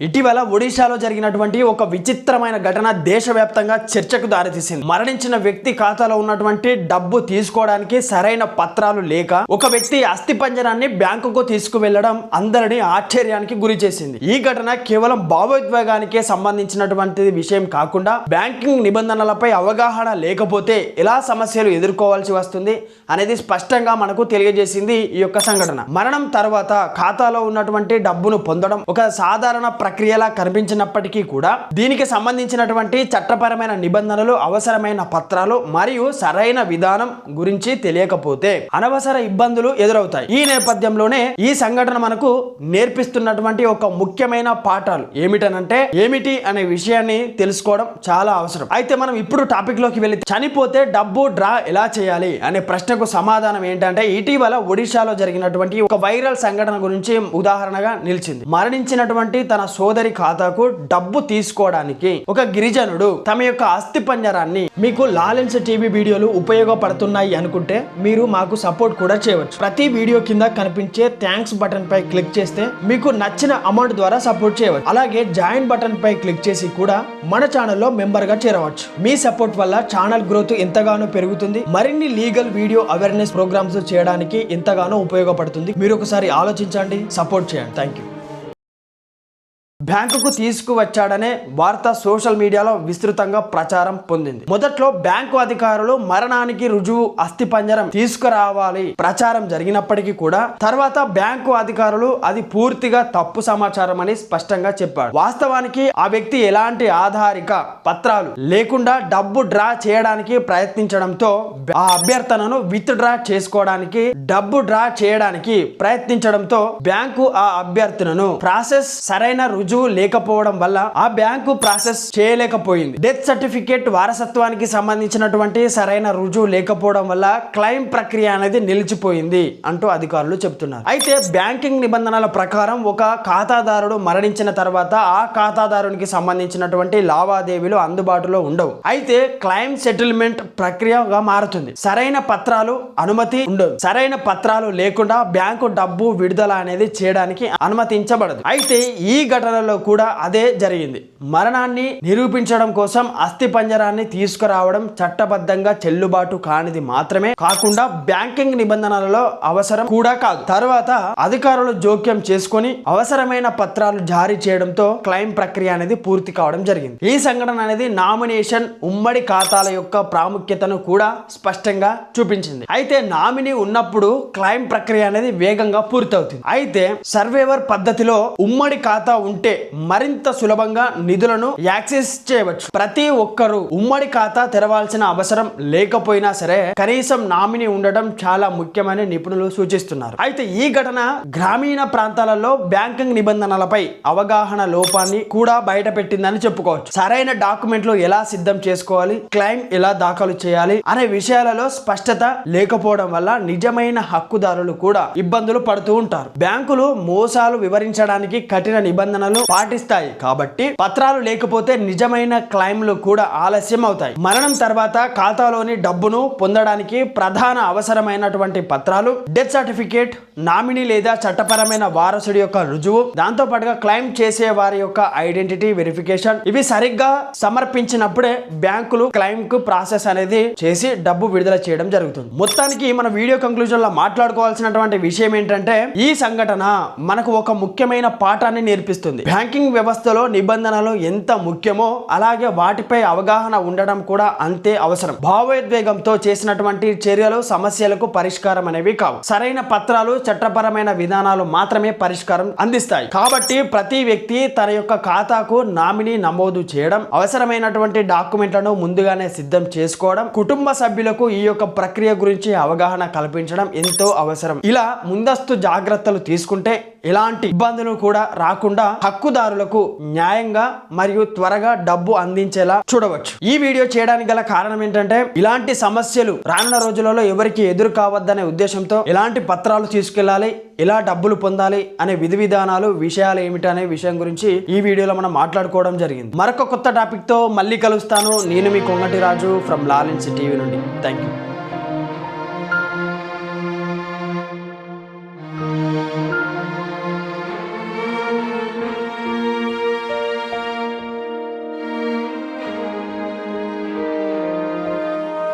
ఇటీవల ఒడిశాలో జరిగినటువంటి ఒక విచిత్రమైన ఘటన దేశవ్యాప్తంగా చర్చకు దారితీసింది. మరణించిన వ్యక్తి ఖాతాలో ఉన్నటువంటి డబ్బు తీసుకోవడానికి సరైన పత్రాలు లేక ఒక వ్యక్తి అస్థిపంజరాన్ని బ్యాంకుకు తీసుకువెళ్లడం అందరినీ ఆశ్చర్యానికి గురి చేసింది. ఈ ఘటన కేవలం భావోద్వేగానికే సంబంధించినటువంటి విషయం కాకుండా బ్యాంకింగ్ నిబంధనలపై అవగాహన లేకపోతే ఎలా సమస్యలు ఎదుర్కోవాల్సి వస్తుంది అనేది స్పష్టంగా మనకు తెలియజేసింది ఈ యొక్క సంఘటన. మరణం తర్వాత ఖాతాలో ఉన్నటువంటి డబ్బును పొందడం ఒక సాధారణ ప్రక్రియలా కనిపించినప్పటికీ కూడా దీనికి సంబంధించినటువంటి చట్టపరమైన నిబంధనలు, అవసరమైన పత్రాలు మరియు సరైన విధానం గురించి తెలియకపోతే అనవసర ఇబ్బందులు ఎదురవుతాయి. ఈ నేపథ్యంలోనే ఈ సంఘటన మనకు నేర్పిస్తున్నటువంటి ఒక ముఖ్యమైన పాఠాలు ఏమిటి అనే విషయాన్ని తెలుసుకోవడం చాలా అవసరం. అయితే మనం ఇప్పుడు టాపిక్ లోకి వెళ్ళి చనిపోతే డబ్బు డ్రా ఎలా చేయాలి అనే ప్రశ్నకు సమాధానం ఏంటంటే ఇటీవల ఒడిశాలో జరిగినటువంటి ఒక వైరల్ సంఘటన గురించి ఉదాహరణగా నిలిచింది. మరణించినటువంటి తన సోదరి ఖాతాకు డబ్బు తీసుకోవడానికి ఒక గిరిజనుడు తమ యొక్క అస్థి పంజరాన్ని మీకు లాలెన్స్ టీవీ వీడియోలు ఉపయోగపడుతున్నాయి అనుకుంటే మీరు మాకు సపోర్ట్ కూడా చేయవచ్చు. ప్రతి వీడియో కింద కనిపించే థ్యాంక్స్ బటన్ పై క్లిక్ చేస్తే మీకు నచ్చిన అమౌంట్ ద్వారా సపోర్ట్ చేయవచ్చు. అలాగే జాయిన్ బటన్ పై క్లిక్ చేసి కూడా మన ఛానల్లో మెంబర్ గా చేరవచ్చు. మీ సపోర్ట్ వల్ల ఛానల్ గ్రోత్ ఎంతగానో పెరుగుతుంది. మరిన్ని లీగల్ వీడియో అవేర్నెస్ ప్రోగ్రామ్స్ చేయడానికి ఎంతగానో ఉపయోగపడుతుంది. మీరు ఒకసారి ఆలోచించండి, సపోర్ట్ చేయండి. Thank you. బ్యాంకుకు తీసుకువచ్చాడనే వార్త సోషల్ మీడియాలో విస్తృతంగా ప్రచారం పొందింది. మొదట్లో బ్యాంకు అధికారులు మరణానికి రుజువు అస్థిపంజరం తీసుకురావాలి ప్రచారం జరిగినప్పటికీ కూడా తర్వాత బ్యాంకు అధికారులు అది పూర్తిగా తప్పు సమాచారం అని స్పష్టంగా చెప్పారు. వాస్తవానికి ఆ వ్యక్తి ఎలాంటి ఆధారిక పత్రాలు లేకుండా డబ్బు డ్రా చేయడానికి ప్రయత్నించడంతో ఆ అభ్యర్థనను విత్ డ్రా చేసుకోవడానికి ప్రయత్నించడంతో బ్యాంకు ఆ అభ్యర్థనను ప్రాసెస్ సరైన రుజువు లేకపోవడం వల్ల ఆ బ్యాంకు ప్రాసెస్ చేయలేకపోయింది. డెత్ సర్టిఫికేట్ వారసత్వానికి సంబంధించినటువంటి సరైన రుజువు లేకపోవడం వల్ల క్లెయిమ్ ప్రక్రియ అనేది నిలిచిపోయింది అంటూ అధికారులు చెబుతున్నారు. అయితే బ్యాంకింగ్ నిబంధనల ప్రకారం ఒక ఖాతాదారుడు మరణించిన తర్వాత ఆ ఖాతాదారునికి సంబంధించినటువంటి లావాదేవీలు అందుబాటులో ఉండవు. అయితే క్లెయిమ్ సెటిల్మెంట్ ప్రక్రియగా మారుతుంది. సరైన పత్రాలు అనుమతి ఉండవు. సరైన పత్రాలు లేకుండా బ్యాంకు డబ్బు విడుదల అనేది చేయడానికి అనుమతించబడదు. అయితే ఈ ఘటనలో కూడా అదే జరిగింది. మరణాన్ని నిరూపించడం కోసం అస్థి పంజరాన్ని తీసుకురావడం చట్టబద్ధంగా చెల్లుబాటు కానిది మాత్రమే కాకుండా బ్యాంకింగ్ నిబంధనలలో అవసరం కూడా కాదు. తర్వాత అధికారులు జోక్యం చేసుకొని అవసరమైన పత్రాలు జారీ చేయడంతో క్లెయిమ్ ప్రక్రియ అనేది పూర్తి కావడం జరిగింది. ఈ సంఘటన అనేది నామినేషన్ ఉమ్మడి ఖాతాల యొక్క ప్రాముఖ్యతను కూడా స్పష్టంగా చూపించింది. అయితే నామినీ ఉన్నప్పుడు క్లెయిమ్ ప్రక్రియ అనేది వేగంగా పూర్తవుతుంది. అయితే సర్వేవర్ పద్ధతిలో ఉమ్మడి ఖాతా ఉంటే మరింత సులభంగా నిధులను యాక్సెస్ చేయవచ్చు. ప్రతి ఒక్కరూ ఉమ్మడి ఖాతా తెరవాల్సిన అవసరం లేకపోయినా సరే కనీసం నామినీ ఉండడం చాలా ముఖ్యమని నిపుణులు సూచిస్తున్నారు. అయితే ఈ ఘటన గ్రామీణ ప్రాంతాలలో బ్యాంకింగ్ నిబంధనలపై అవగాహన లోపాన్ని కూడా బయట పెట్టిందని చెప్పుకోవచ్చు. సరైన డాక్యుమెంట్లు ఎలా సిద్ధం చేసుకోవాలి, క్లెయిమ్ ఎలా దాఖలు చేయాలి అనే విషయాలలో స్పష్టత లేకపోవడం వల్ల నిజమైన హక్కుదారులు కూడా ఇబ్బందులు పడుతూ ఉంటారు. బ్యాంకులు మోసాలు వివరించడానికి కఠిన నిబంధనలు పాటిస్తాయి కాబట్టి పత్రాలు లేకపోతే నిజమైన క్లెయిమ్లు కూడా ఆలస్యం అవుతాయి. మరణం తర్వాత ఖాతాలోని డబ్బును పొందడానికి ప్రధాన అవసరమైనటువంటి పత్రాలు డెత్ సర్టిఫికేట్, నామినీ లేదా చట్టపరమైన వారసుడి యొక్క రుజువు, దాంతో పాటుగా క్లెయిమ్ చేసే వారి యొక్క ఐడెంటిటీ వెరిఫికేషన్ ఇవి సరిగ్గా సమర్పించినప్పుడే బ్యాంకులు క్లెయిమ్ కు ప్రాసెస్ అనేది చేసి డబ్బు విడుదల చేయడం జరుగుతుంది. మొత్తానికి మన వీడియో కంక్లూజన్ లో మాట్లాడుకోవాల్సినటువంటి విషయం ఏంటంటే ఈ సంఘటన మనకు ఒక ముఖ్యమైన పాఠాన్ని నేర్పిస్తుంది. బ్యాంకింగ్ వ్యవస్థలో నిబంధనలు ఎంత ముఖ్యమో అలాగే వాటిపై అవగాహన ఉండడం కూడా అంతే అవసరం. భావోద్వేగంతో చేసినటువంటి చర్యలు సమస్యలకు పరిష్కారం అనేవి కావు. సరైన పత్రాలు, చట్టపరమైన విధానాలు మాత్రమే పరిష్కారం అందిస్తాయి. కాబట్టి ప్రతి వ్యక్తి తన యొక్క ఖాతాకు నామినీ నమోదు చేయడం, అవసరమైనటువంటి డాక్యుమెంట్లను ముందుగానే సిద్ధం చేసుకోవడం, కుటుంబ సభ్యులకు ఈ యొక్క ప్రక్రియ గురించి అవగాహన కల్పించడం ఎంతో అవసరం. ఇలా ముందస్తు జాగ్రత్తలు తీసుకుంటే ఎలాంటి ఇబ్బందులు కూడా రాకుండా హక్కుదారులకు న్యాయంగా మరియు త్వరగా డబ్బు అందించేలా చూడవచ్చు. ఈ వీడియో చేయడానికి గల కారణం ఏంటంటే ఇలాంటి సమస్యలు రానున్న రోజులలో ఎవరికి ఎదురు కావద్దనే ఉద్దేశంతో ఎలాంటి పత్రాలు తీసుకెళ్లాలి, ఎలా డబ్బులు పొందాలి అనే విధి విధానాలు, విషయాలు ఏమిటి అనే విషయం గురించి ఈ వీడియోలో మనం మాట్లాడుకోవడం జరిగింది. మరొక కొత్త టాపిక్ తో మళ్ళీ కలుస్తాను. నేను మీ కొంగటి రాజు ఫ్రమ్ లాలెన్స్ టీవీ నుండి. Thank you.